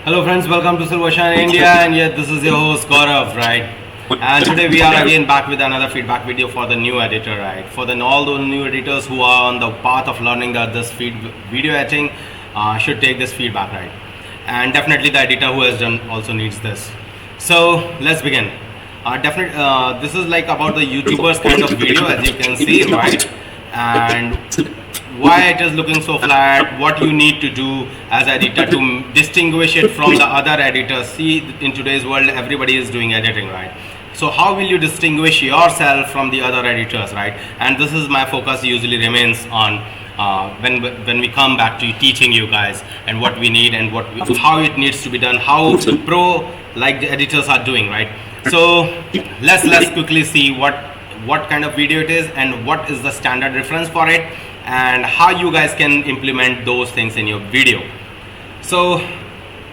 Hello friends, welcome to Silvershan India, and yet this is your host Gaurav, right? And today we are again back with another feedback video for the new editor, right? For all those new editors who are on the path of learning this video editing, should take this feedback, right? And definitely the editor who has done also needs this. So let's begin. This is like about the YouTubers kind of video, as you can see, right? And why it is looking so flat, what you need to do as editor to distinguish it from the other editors. See, in today's world everybody is doing editing, right? So how will you distinguish yourself from the other editors, right? And this is my focus usually remains on when we come back to teaching you guys and what we need and how it needs to be done, how pro like the editors are doing, right? So let's quickly see what kind of video it is and what is the standard reference for it, and how you guys can implement those things in your video. So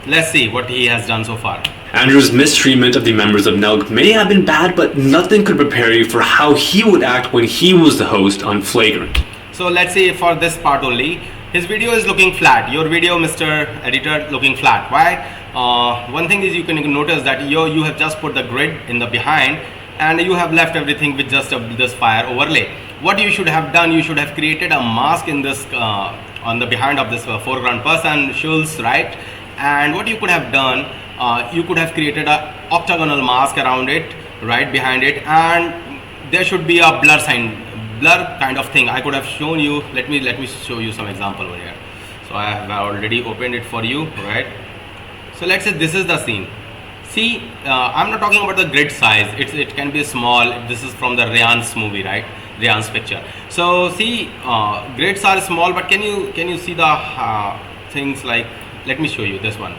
let's see what he has done so far. Andrew's mistreatment of the members of Nelk may have been bad, but nothing could prepare you for how he would act when he was the host on Flagrant. So let's say for this part only, his video is looking flat. Your video, Mr. Editor, looking flat. Why? One thing is you can notice that you have just put the grid in the behind, and you have left everything with just this fire overlay. What you should have done, you should have created a mask in this on the behind of this foreground person, Shultz, right? And what you could have done, you could have created a octagonal mask around it, right behind it, and there should be a blur kind of thing. I could have shown you. Let me show you some example over here. So I have already opened it for you, right? So let's say this is the scene. See, I'm not talking about the grid size. It can be small. This is from the Ryan's movie, right? Ryan's picture. So see, grids are small, but can you see the things like? Let me show you this one.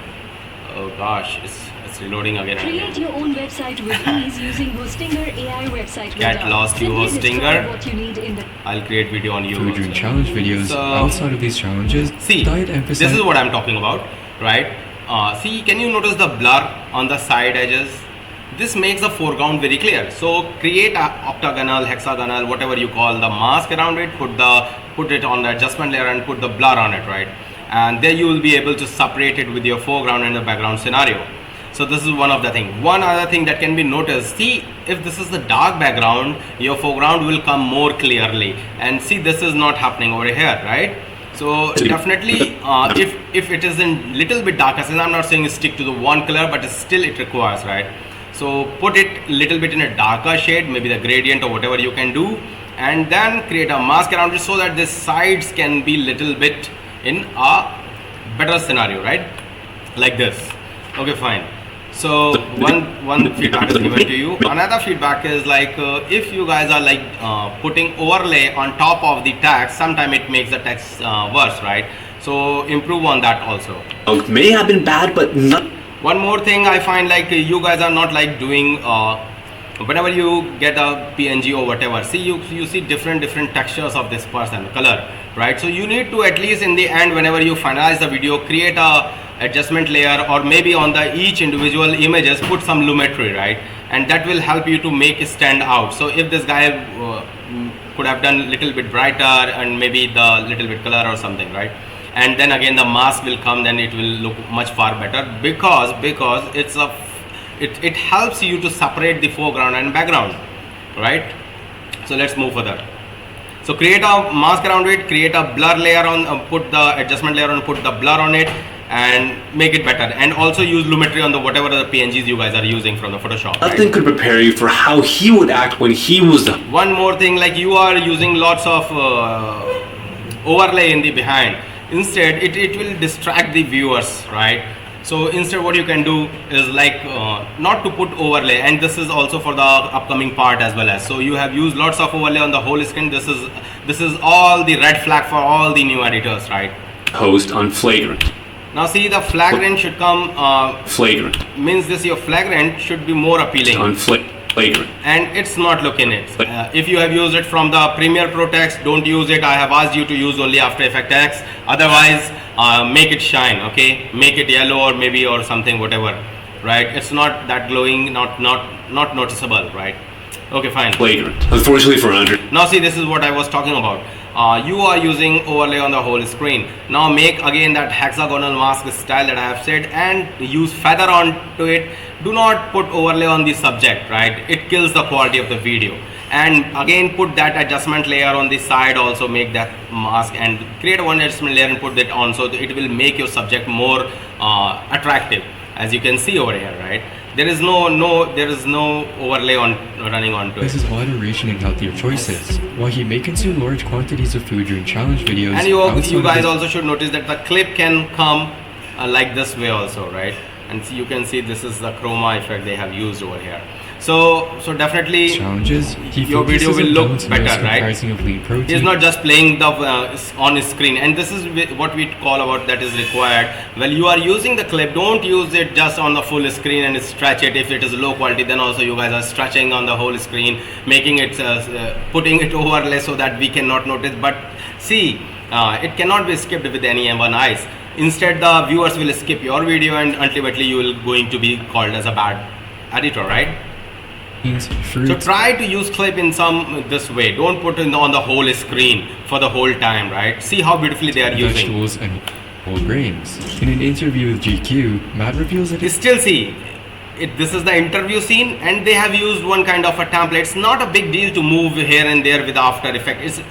Oh gosh, it's reloading again. Create your own website with ease using Hostinger AI website. Get lost, you Hostinger. I'll create video on you. So we're doing challenge videos. Outside of these challenges, see, this is what I'm talking about, right? See, can you notice the blur on the side edges? This makes the foreground very clear. So create a octagonal, hexagonal, whatever you call the mask around it, put it on the adjustment layer and put the blur on it, right? And there you will be able to separate it with your foreground and the background scenario. So this is one of the things. One other thing that can be noticed, see, if this is the dark background, your foreground will come more clearly. And see, this is not happening over here, right? So definitely, if it is in little bit darker, since I'm not saying stick to the one color, but still it requires, right? So put it little bit in a darker shade, maybe the gradient or whatever you can do, and then create a mask around it so that the sides can be little bit in a better scenario, right? Like this. Okay, fine. So one feedback is given to you. Another feedback is like if you guys are like putting overlay on top of the text, sometimes it makes the text worse, right? So improve on that also. May have been bad, but not. One more thing I find, like you guys are not like doing whenever you get a PNG or whatever, see you see different textures of this person, color, right? So you need to at least in the end, whenever you finalize the video, create a adjustment layer, or maybe on the each individual images put some lumetri, right? And that will help you to make it stand out. So if this guy could have done little bit brighter and maybe the little bit color or something, right? And then again the mask will come, then it will look much far better because it helps you to separate the foreground and background, right? So let's move further. So create a mask around it, create a blur layer on, put the adjustment layer on, put the blur on it, and make it better. And also use lumetri on the whatever the PNGs you guys are using from the Photoshop. Nothing could prepare you for how he would act when he was the. One more thing, like you are using lots of overlay in the behind. Instead, it will distract the viewers, right? So instead what you can do is like not to put overlay, and this is also for the upcoming part as well as. So you have used lots of overlay on the whole screen. This is all the red flag for all the new editors, right? Host on Flagrant. Now see, the flagrant should come Flagrant. Means this your flagrant should be more appealing. On Flagrant. And it's not looking it. If you have used it from the Premiere Pro text, don't use it. I have asked you to use only After Effects text. Otherwise, make it shine, okay? Make it yellow or maybe or something, whatever, right? It's not that glowing, not noticeable, right? Okay, fine. Flagrant. Unfortunately for Andrew. Now see, this is what I was talking about. you are using overlay on the whole screen. Now make again that hexagonal mask style that I have said and use feather onto it. Do not put overlay on the subject, right? It kills the quality of the video. And again put that adjustment layer on the side, also make that mask and create one adjustment layer and put that on, so it will make your subject more attractive, as you can see over here, right? There is no overlay on running onto This it. is moderation and healthier choices. While he may consume large quantities of food during challenge videos, And you outside of guys his- also should notice that the clip can come like this way also, right? And so you can see this is the chroma effect they have used over here. So definitely challenges, he your video focuses will on look balanced better, meals right? comprising of lean protein. It's not just playing the on screen, and this is what we call about that is required. Well, you are using the clip, don't use it just on the full screen and stretch it. If it is low quality, then also you guys are stretching on the whole screen, making it putting it overlay so that we cannot notice. But see, it cannot be skipped with any one eyes. Instead, the viewers will skip your video, and ultimately you will going to be called as a bad editor, right? Fruits, So try to use clip in this way. Don't put it on the whole screen for the whole time, right? See how beautifully they are using. vegetables, and whole grains. In an interview with GQ, Matt reveals that You still see, this is the interview scene, and they have used one kind of a template. It's not a big deal to move here and there with After Effects.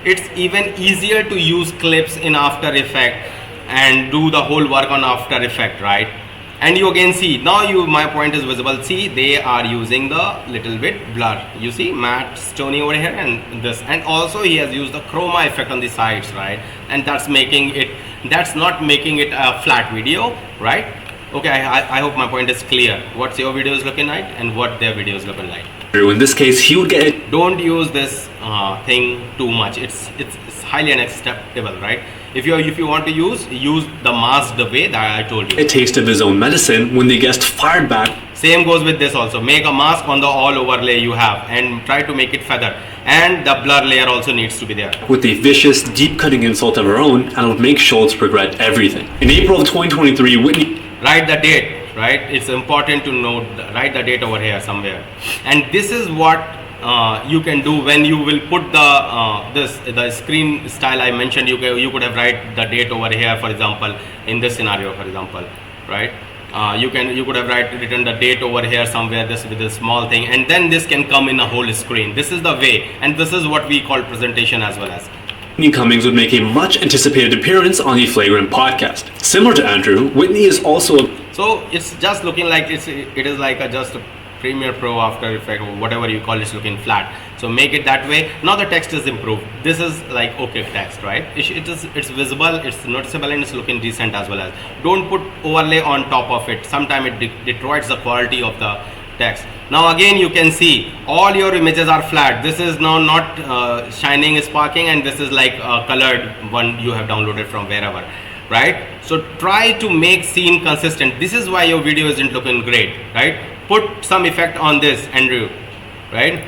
It's even easier to use clips in After Effects and do the whole work on After Effects, right? And you again see, now my point is visible. See, they are using the little bit blur. You see Matt Stoney over here and this, and also he has used the chroma effect on the sides, right? And that's not making it a flat video, right? Okay, I hope my point is clear. What's your videos looking like and what their videos looking like. In this case, he would get it. Don't use this thing too much. It's highly unacceptable, right? If you want to use the mask the way that I told you. A taste of his own medicine when the guest fired back. Same goes with this also. Make a mask on the all overlay you have and try to make it feather. And the blur layer also needs to be there. With a vicious, deep-cutting insult of her own, and would make Shultz regret everything. In April of 2023, Whitney Write the date, right? It's important to note, write the date over here somewhere. And this is what you can do when you will put the screen style I mentioned. You could have write the date over here, for example, in this scenario, for example, right? You could have written the date over here somewhere, this with a small thing, and then this can come in a whole screen. This is the way, and this is what we call presentation as well as. Whitney Cummings would make a much anticipated appearance on the Flagrant podcast. Similar to Andrew, Whitney is also So it's just looking like it is like just a Premiere Pro, After Effects, or whatever you call it, looking flat. So make it that way. Now the text is improved. This is like okay text, right? It's visible, it's noticeable, and it's looking decent as well as. Don't put overlay on top of it. Sometimes it destroys the quality of the text. Now again you can see all your images are flat. This is now not shining, sparking, and this is like a colored one you have downloaded from wherever, right? So try to make scene consistent. This is why your video isn't looking great, right? Put some effect on this, Andrew, right?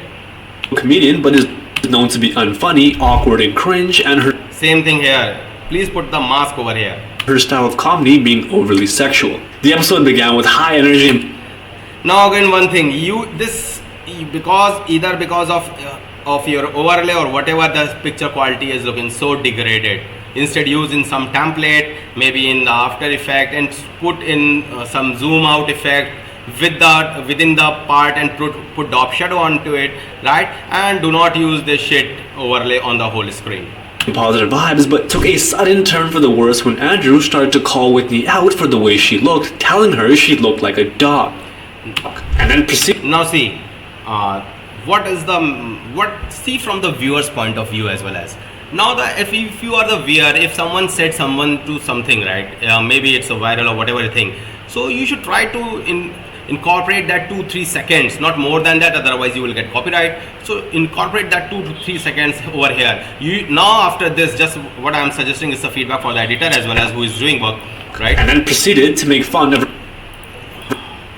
a comedian, but is known to be unfunny, awkward, and cringe, and Same thing here. Please put the mask over here. her style of comedy being overly sexual. The episode began with high energy and Now again one thing, because of your overlay or whatever, the picture quality is looking so degraded. Instead use in some template, maybe in the After Effect, and put in some zoom out effect within the part and put dop shadow onto it, right? And do not use this shit overlay on the whole screen. positive vibes, but took a sudden turn for the worse when Andrew started to call Whitney out for the way she looked, telling her she looked like a dog. And then proceed. Now see, see from the viewer's point of view as well as. Now if you are the viewer, if someone said someone to something, right? Maybe it's a viral or whatever thing. So you should try to incorporate that 2-3 seconds, not more than that, otherwise you will get copyright. So incorporate that 2 to 3 seconds over here. Now after this, just what I am suggesting is the feedback for the editor as well as who is doing work, right? And then proceeded to make fun of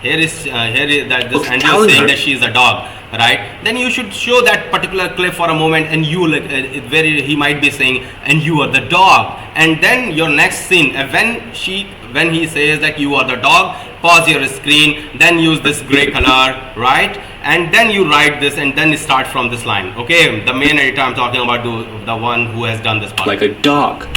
Here is that this Okay, Andrew telling is saying her. that she is a dog, right? Then you should show that particular clip for a moment, and you he might be saying, and you are the dog. And then your next scene, when he says that you are the dog, pause your screen, then use this gray color, right? and then you write this and then start from this line. Okay, the main editor I'm talking about, the one who has done this part. like a dog.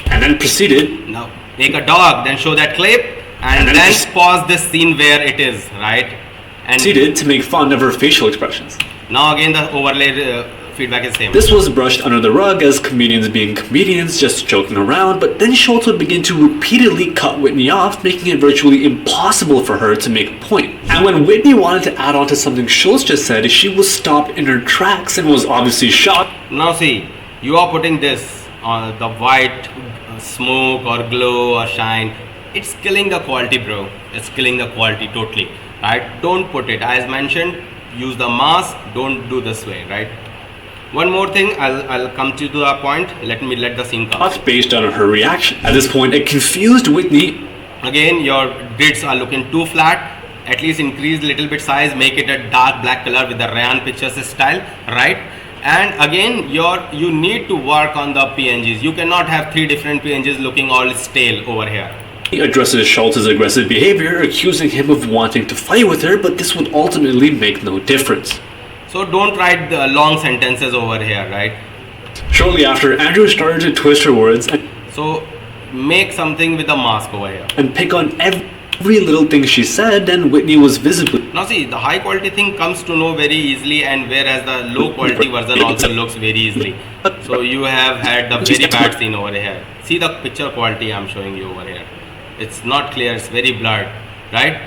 And then proceeded Now make a dog, then show that clip, and then pause this scene where it is, right? And to make fun of her facial expressions. now again the overlay feedback is same. This was brushed under the rug as comedians being comedians, just joking around, but then Shultz would begin to repeatedly cut Whitney off, making it virtually impossible for her to make a point. And when Whitney wanted to add on to something Shultz just said, she was stopped in her tracks and was obviously shocked. Now see, you are putting this on the white smoke or glow or shine. It's killing the quality, bro. It's killing the quality totally, right? Don't put it. As mentioned, use the mask. Don't do this way, right? One more thing, I'll come to the point. Let the scene come. Based on her reaction. At this point, it confused Whitney. Again, your grids are looking too flat. At least increase little bit size, make it a dark black color with the Rayon Pictures style, right? And again, you need to work on the PNGs. You cannot have 3 different PNGs looking all stale over here. He addresses Shultz's aggressive behavior, accusing him of wanting to fight with her, but this would ultimately make no difference. So don't write the long sentences over here, right? Shortly after, Andrew started to twist her words So make something with a mask over here. and pick on every little thing she said, and Whitney was visibly Now see, the high quality thing comes to know very easily, and whereas the low quality version also looks very easily. So you have had the very bad scene over here. See the picture quality I'm showing you over here. It's not clear, it's very blurred, right?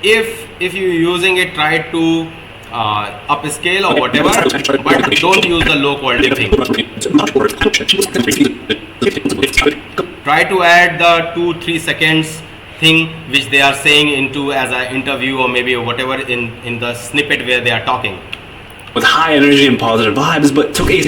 If you're using it, try to upscale or whatever, but don't use the low quality thing. Try to add the 2-3 seconds thing which they are saying into as an interview or maybe whatever in the snippet where they are talking. with high energy and positive vibes, but took a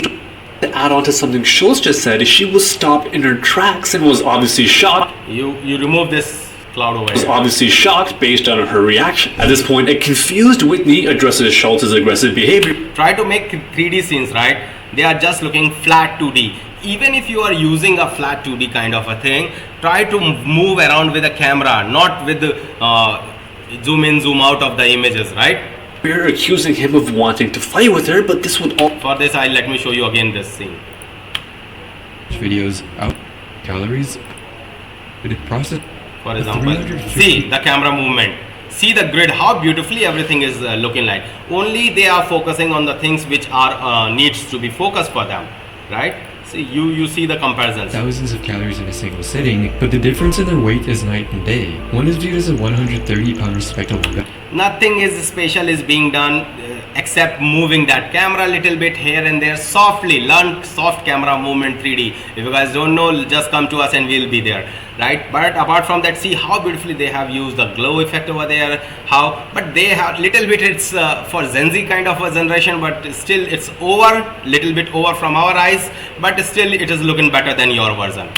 to add on to something Shultz just said. She was stopped in her tracks and was obviously shocked. You remove this cloud over Was here. obviously shocked based on her reaction. At this point, a confused Whitney addresses Shultz's aggressive behavior. Try to make 3D scenes, right? They are just looking flat 2D. Even if you are using a flat 2D kind of a thing, try to move around with a camera, not with the zoom in, zoom out of the images, right? We're accusing him of wanting to fight with her, but this would all For this, let me show you again this scene. Videos out calories. But it process. For The example, 350 see the camera movement. See the grid, how beautifully everything is looking like. Only they are focusing on the things which are needs to be focused for them, right? See, you see the comparisons. Thousands of calories in a single sitting, but the difference in their weight is night and day. One is viewed as a 130-pound respectable. Nothing is special is being done except moving that camera a little bit here and there softly. Learn soft camera movement 3D. If you guys don't know, just come to us and we'll be there, right? But apart from that, see how beautifully they have used the glow effect over there. But they have little bit, it's for Gen Z kind of a generation, but still it's little bit over from our eyes, but still it is looking better than your version.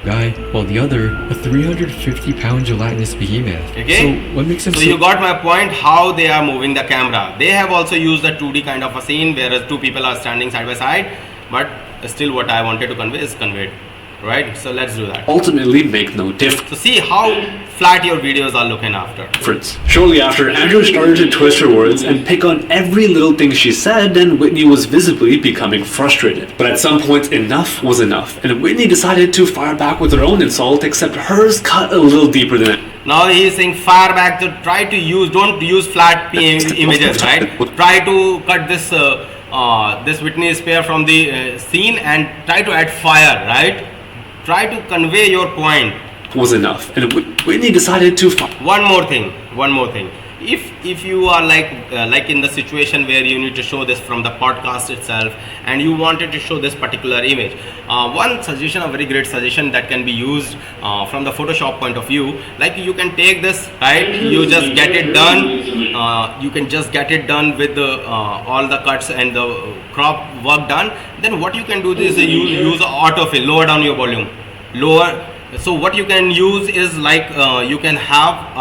Guy, while the other, a 350-pound gelatinous behemoth. Okay, So what makes them so you got my point, how they are moving the camera. They have also used the 2D kind of a scene, whereas 2 people are standing side by side, but still what I wanted to convey is conveyed, right? So let's do that. ultimately make no So see how flat your videos are looking after. difference. Shortly after, Andrew started to twist her words and pick on every little thing she said, and Whitney was visibly becoming frustrated. But at some point, enough was enough, and Whitney decided to fire back with her own insult, except hers cut a little deeper than it. Now he is saying fire back, to try to don't use flat images, right? Try to cut this this Whitney Spear from the scene and try to add fire, right? Try to convey your point. Was enough, and Whitney decided to One more thing. If you are like in the situation where you need to show this from the podcast itself and you wanted to show this particular image, one suggestion, a very great suggestion that can be used from the Photoshop point of view, like you can take this, right, you just get it done, you can just get it done with all the cuts and the crop work done. Then what you can do is you use autofill, lower down your volume, so what you can use is like you can have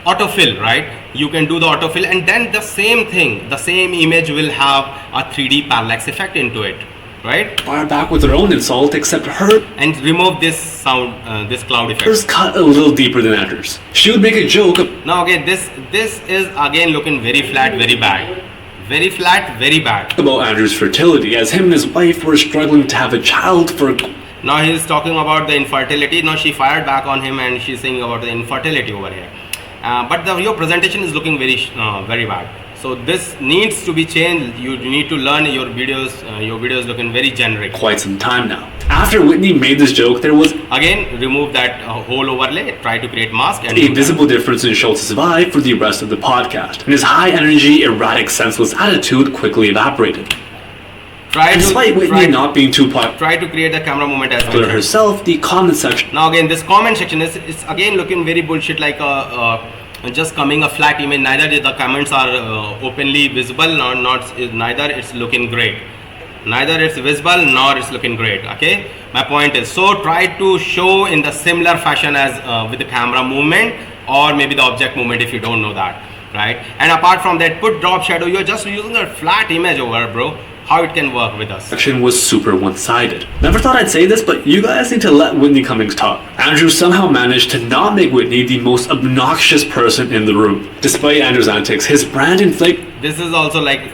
autofill, right? You can do the autofill, and then the same thing, the same image will have a 3D parallax effect into it, right? fire back with her own insult, except hers And remove this sound, this cloud effect. cut a little deeper than Andrew's. She would make a joke Now again, this is again looking very flat, very bad. Very flat, very bad. about Andrew's fertility, as him and his wife were struggling to have a child for Now he's talking about the infertility. Now she fired back on him and she's saying about the infertility over here. But your presentation is looking very bad. So this needs to be changed. You need to learn your videos. Your videos looking very generic. quite some time now. After Whitney made this joke, there was Again, remove that whole overlay. Try to create mask and a do that. visible difference in Schultz's vibe for the rest of the podcast, and his high energy, erratic, senseless attitude quickly evaporated. Despite Whitney not being too popular Try to create the camera movement as well. herself, the comment section Now again, this comment section is again looking very bullshit, like just coming a flat image. Neither the comments are openly visible, neither it's looking great. Neither it's visible nor it's looking great. Okay, my point is, so try to show in the similar fashion as with the camera movement or maybe the object movement if you don't know that, right? And apart from that, put drop shadow. You're just using a flat image over, bro. How it can work with us? was super one-sided. Never thought I'd say this, but you guys need to let Whitney Cummings talk. Andrew somehow managed to not make Whitney the most obnoxious person in the room. Despite Andrew's antics, his brand and This is also like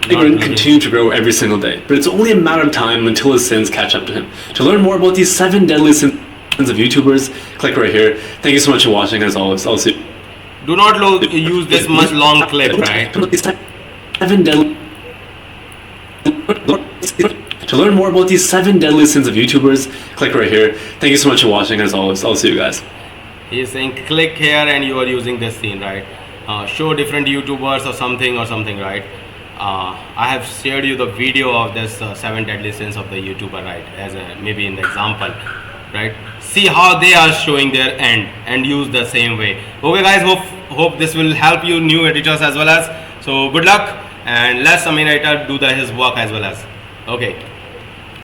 flagrant continue to grow every single day, but it's only a matter of time until his sins catch up to him. To learn more about these 7 deadly sins of YouTubers, click right here. Thank you so much for watching. As always, I'll see you. Do not use this much long clip, right? 7 deadly. To learn more about these 7 deadly sins of YouTubers, click right here. Thank you so much for watching. As always, I'll see you guys. He is saying click here and you are using this scene, right? Show different YouTubers or something, right? I have shared you the video of this 7 deadly sins of the YouTuber, right? As maybe in the example, right? See how they are showing their end and use the same way. Okay guys, hope this will help you new editors as well as. So good luck and let some editor do his work as well as. Okay.